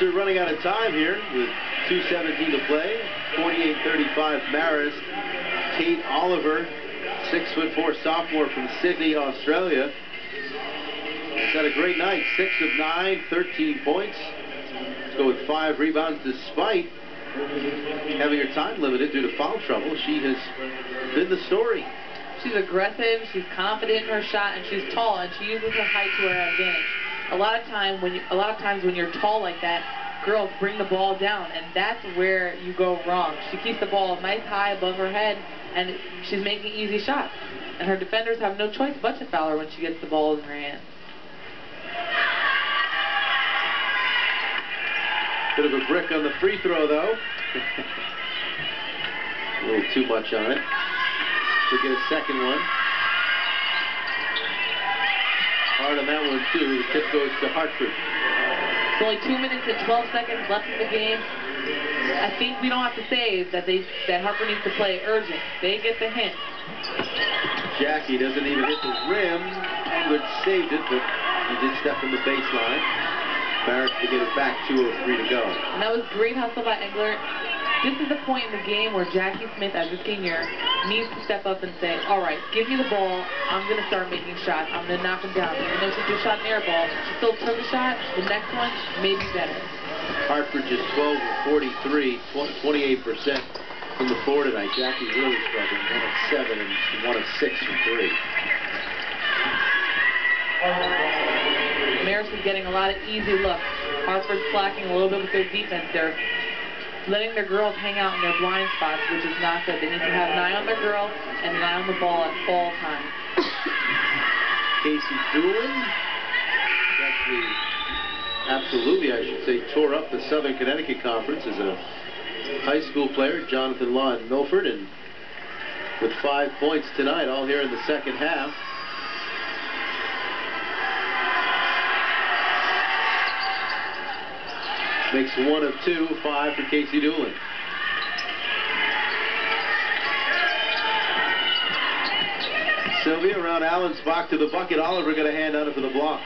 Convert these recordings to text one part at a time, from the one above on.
are running out of time here with 2:17 to play. 48-35 Marist. Kate Oliver, 6'4" sophomore from Sydney, Australia. She's had a great night. 6 of 9, 13 points. Let's go with 5 rebounds despite having her time limited due to foul trouble. She has been the story. She's aggressive, she's confident in her shot, and she's tall, and she uses her height to her advantage. A lot of times when you're tall like that, girls bring the ball down, and that's where you go wrong. She keeps the ball nice high above her head, and she's making easy shots. And her defenders have no choice but to foul her when she gets the ball in her hand. Bit of a brick on the free throw, though. A little too much on it. She'll get a second one. Hard on that one, too. The tip goes to Hartford. It's only 2 minutes and 12 seconds left in the game. I think we don't have to say that Hartford needs to play urgent. They get the hint. Jackie doesn't even hit the rim. Engler saved it, but he did step from the baseline. Marist to get it back, 2:03 to go. And that was great hustle by Engler. This is the point in the game where Jackie Smith, as a senior, needs to step up and say, all right, give me the ball. I'm going to start making shots. I'm going to knock them down. Even though she just shot an air ball, she still took a shot. The next one may be better. Hartford just 12 of 43, 28% from the floor tonight. Jackie really struggling. 1 of 7 and 1 of 6 from 3. Marist is getting a lot of easy looks. Hartford's slacking a little bit with their defense. They're letting their girls hang out in their blind spots, which is not good. They need to have an eye on their girl and an eye on the ball at all times. Casey Doolin absolutely, I should say, tore up the Southern Connecticut Conference as a high school player. Jonathan Law in Milford, and with 5 points tonight, all here in the second half. Makes 1 of 2, 5 for Casey Doolin. Sylvia around Allensbach to the bucket. Oliver got a hand on it for the block.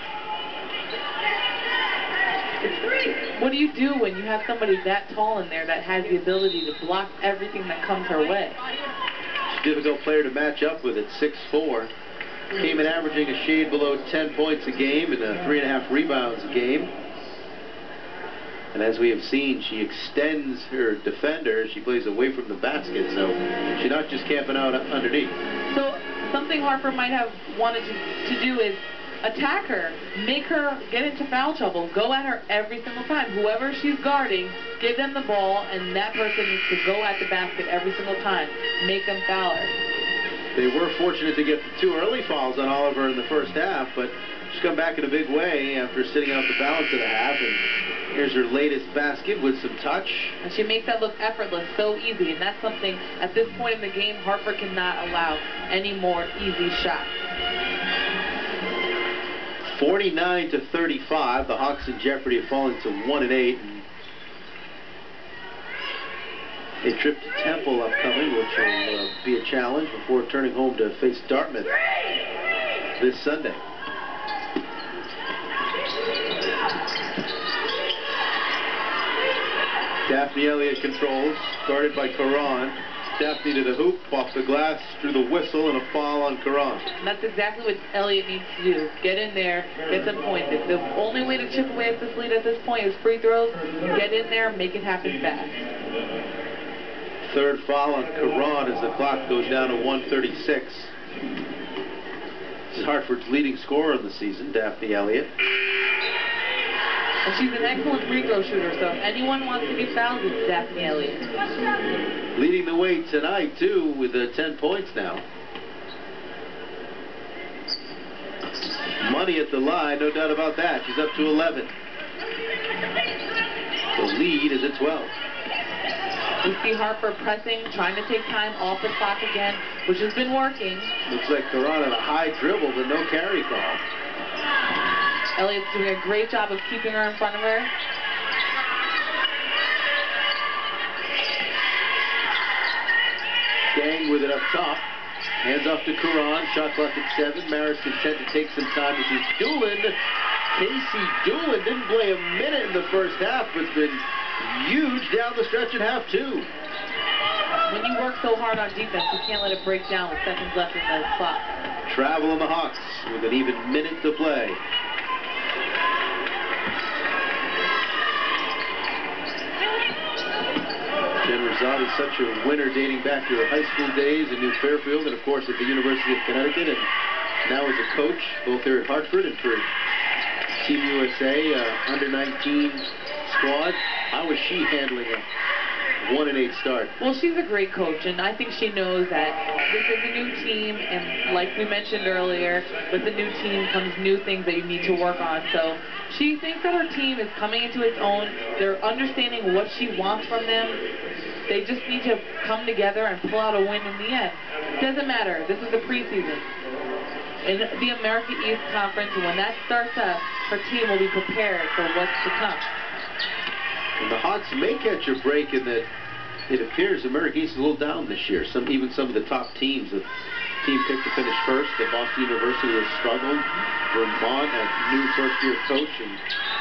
What do you do when you have somebody that tall in there that has the ability to block everything that comes her way? She's a difficult player to match up with at 6'4". Came in averaging a shade below 10 points a game and 3.5 rebounds a game. And as we have seen, she extends her defender. She plays away from the basket, so she's not just camping out underneath. So something Hartford might have wanted to do is attack her, make her get into foul trouble, go at her every single time. Whoever she's guarding, give them the ball, and that person needs to go at the basket every single time. Make them foul her. They were fortunate to get the 2 early fouls on Oliver in the first half, but she's come back in a big way after sitting out the balance of the half. And here's her latest basket with some touch. And she makes that look effortless, so easy, and that's something at this point in the game Hartford cannot allow any more easy shots. 49-35. The Hawks in jeopardy of falling to 1-8. A trip to Temple upcoming, which will be a challenge before turning home to face Dartmouth this Sunday. Daphne Elliott controls, guarded by Karan. Daphne to the hoop, off the glass, through the whistle, and a foul on Karan. And that's exactly what Elliott needs to do. Get in there, get some points. The only way to chip away at this lead at this point is free throws. Get in there, make it happen fast. Third foul on Karan as the clock goes down to 1:36. This is Hartford's leading scorer in the season, Daphne Elliott. And she's an excellent free throw shooter, so if anyone wants to get fouled, it's Daphne Elliott. Leading the way tonight, too, with 10 points now. Money at the line, no doubt about that. She's up to 11. The lead is at 12. We see Hartford pressing, trying to take time off the clock again, which has been working. Looks like Karan had a high dribble, but no carry call. Elliott's doing a great job of keeping her in front of her. Gang with it up top. Hands off to Karan. Shot clock at 7. Marist content to take some time. This is Doolin. Casey Doolin didn't play a minute in the first half, but's been huge down the stretch in half two. When you work so hard on defense, you can't let it break down with seconds left in the clock. Travel in the Hawks with an even minute to play. Jen Rosati, such a winner dating back to her high school days in New Fairfield and, of course, at the University of Connecticut, and now as a coach, both here at Hartford and for Team USA under-19 squad. How is she handling a 1-8 start? Well, she's a great coach, and I think she knows that this is a new team, and like we mentioned earlier, with the new team comes new things that you need to work on. So she thinks that her team is coming into its own. They're understanding what she wants from them. They just need to come together and pull out a win in the end. It doesn't matter. This is the preseason. In the America East Conference, when that starts up, her team will be prepared for what's to come. And the Hawks may catch a break in that it appears America East is a little down this year. Even some of the top teams, the team picked to finish first. The Boston University has struggled. Vermont, a new first-year coach, and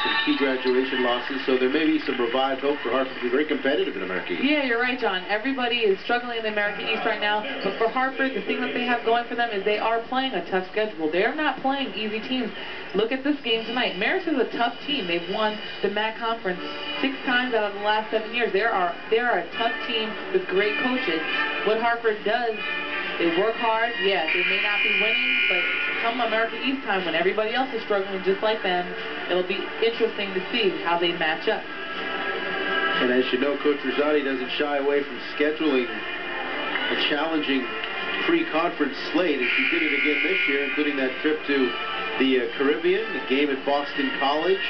some key graduation losses. So there may be some revived hope for Hartford to be very competitive in America East. Yeah, you're right, John. Everybody is struggling in the America East right now. But for Hartford, the thing that they have going for them is they are playing a tough schedule. They're not playing easy teams. Look at this game tonight. Marist is a tough team. They've won the MAC Conference 6 times out of the last 7 years. They are a tough team with great coaches. What Hartford does, they work hard. Yeah, they may not be winning, but come America East time when everybody else is struggling just like them, it'll be interesting to see how they match up. And as you know, Coach Rosati doesn't shy away from scheduling a challenging pre-conference slate, and she did it again this year, including that trip to the Caribbean, the game at Boston College.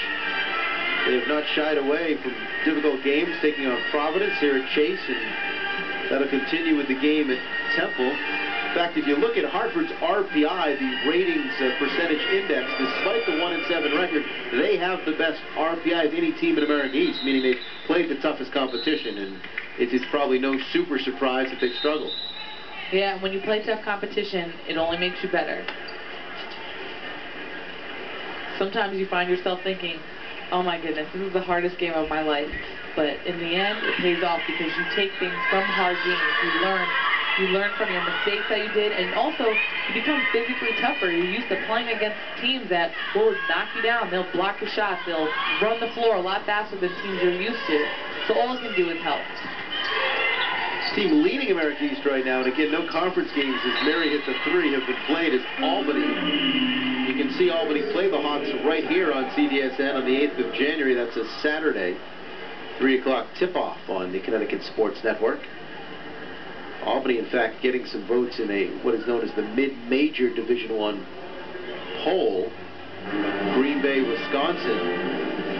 They have not shied away from difficult games, taking on Providence here at Chase, and that'll continue with the game at Temple. In fact, if you look at Hartford's RPI, the ratings percentage index, despite the 1-7 record, they have the best RPI of any team in America East, meaning they've played the toughest competition, and it's probably no super surprise that they've struggled. Yeah, when you play tough competition, it only makes you better. Sometimes you find yourself thinking, oh my goodness, this is the hardest game of my life. But in the end, it pays off because you take things from hard games. You learn from your mistakes that you did, and also you become physically tougher. You're used to playing against teams that will knock you down. They'll block your shots. They'll run the floor a lot faster than teams you're used to. So all it can do is help. Team leading America East right now, and again, no conference games as Mary hit the 3 have been played, as Albany. You can see Albany play the Hawks right here on CDSN on the 8th of January. That's a Saturday, 3 o'clock tip-off on the Connecticut Sports Network. Albany, in fact, getting some votes in what is known as the mid-major Division I poll. Green Bay, Wisconsin,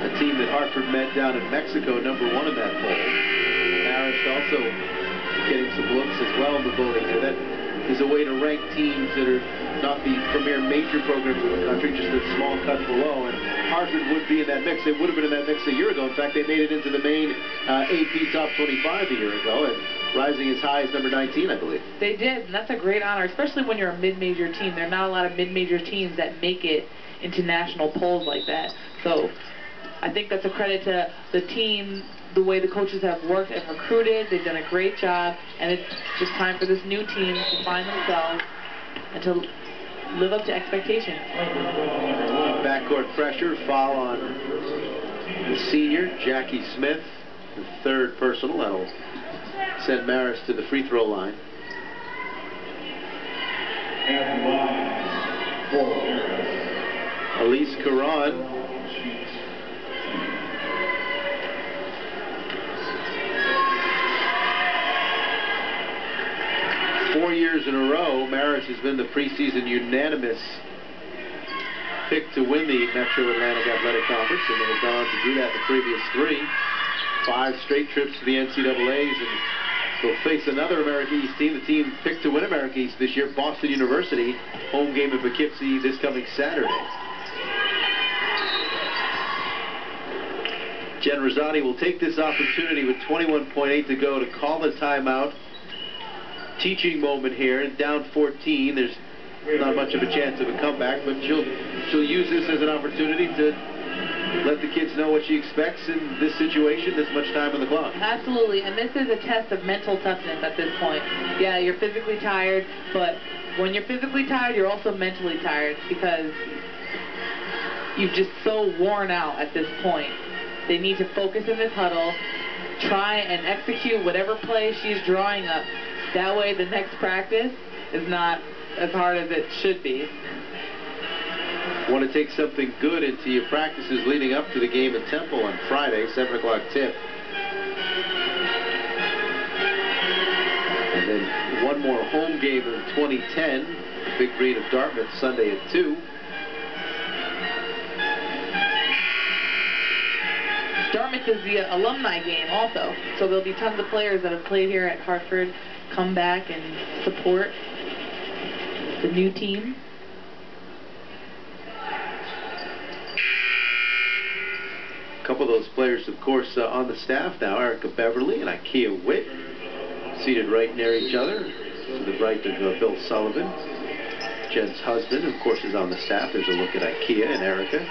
a team that Hartford met down in Mexico, #1 in that poll. Marist also getting some looks as well in the voting. So that is a way to rank teams that are not the premier major programs in the country, just a small cut below. And Hartford would be in that mix. They would have been in that mix a year ago. In fact, they made it into the main AP Top 25 a year ago, and rising as high as #19, I believe. They did, and that's a great honor, especially when you're a mid-major team. There are not a lot of mid-major teams that make it into national polls like that. So I think that's a credit to the team, the way the coaches have worked and recruited. They've done a great job, and it's just time for this new team to find themselves and to live up to expectations. Backcourt pressure, foul on the senior, Jackie Smith, the 3rd personal. That'll send Marist to the free throw line. Elise Caron. Four years in a row, Marist has been the preseason unanimous pick to win the Metro Atlantic Athletic Conference, and they have gone on to do that in the previous 3. 5 straight trips to the NCAAs, and they'll face another America East team, the team picked to win America East this year, Boston University. Home game in Poughkeepsie this coming Saturday. Jen Rosati will take this opportunity with 21.8 to go to call the timeout. Teaching moment here, down 14. There's not much of a chance of a comeback, but she'll use this as an opportunity to let the kids know what she expects in this situation, this much time on the clock. Absolutely, and this is a test of mental toughness at this point. Yeah, you're physically tired, but when you're physically tired, you're also mentally tired because you're just so worn out at this point. They need to focus in this huddle, try and execute whatever play she's drawing up. That way the next practice is not as hard as it should be. Want to take something good into your practices leading up to the game at Temple on Friday, 7 o'clock tip. And then one more home game in 2010, Big Green of Dartmouth, Sunday at 2. Dartmouth is the alumni game also, so there'll be tons of players that have played here at Hartford come back and support the new team. A couple of those players, of course, on the staff now. Erica Beverly and Ikea Witt, seated right near each other, to the right of Bill Sullivan. Jen's husband, of course, is on the staff. There's a look at Ikea and Erica.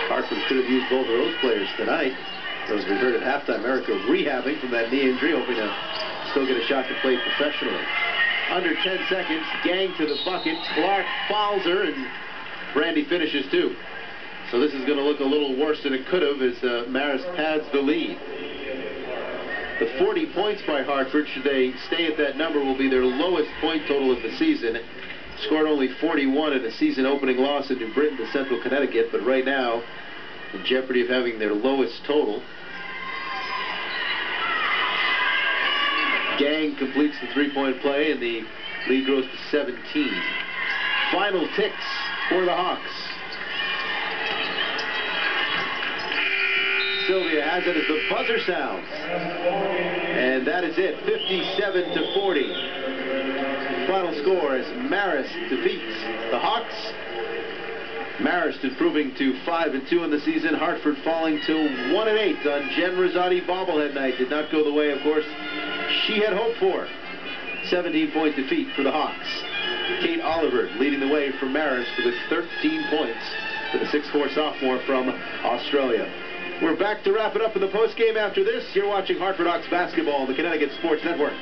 Hartford could have used both of those players tonight. As we heard at halftime, Erica rehabbing from that knee injury, hoping to still get a shot to play professionally. Under 10 seconds, Gang to the bucket. Clark fouls her, and Brandy finishes too. So this is going to look a little worse than it could have as Marist pads the lead. The 40 points by Hartford, should they stay at that number, will be their lowest point total of the season. Scored only 41 in a season-opening loss in New Britain to Central Connecticut, but right now, in jeopardy of having their lowest total. Gang completes the three-point play, and the lead grows to 17. Final ticks for the Hawks. Sylvia has it as the buzzer sounds. And that is it, 57-40. Final score as Marist defeats the Hawks. Marist improving to 5-2 in the season. Hartford falling to 1-8 on Jen Rosati bobblehead night. Did not go the way, of course, she had hoped for. 17-point defeat for the Hawks. Kate Oliver leading the way from Marist with 13 points for the 6'4" sophomore from Australia. We're back to wrap it up in the postgame after this. You're watching Hartford Hawks basketball on the Connecticut Sports Network.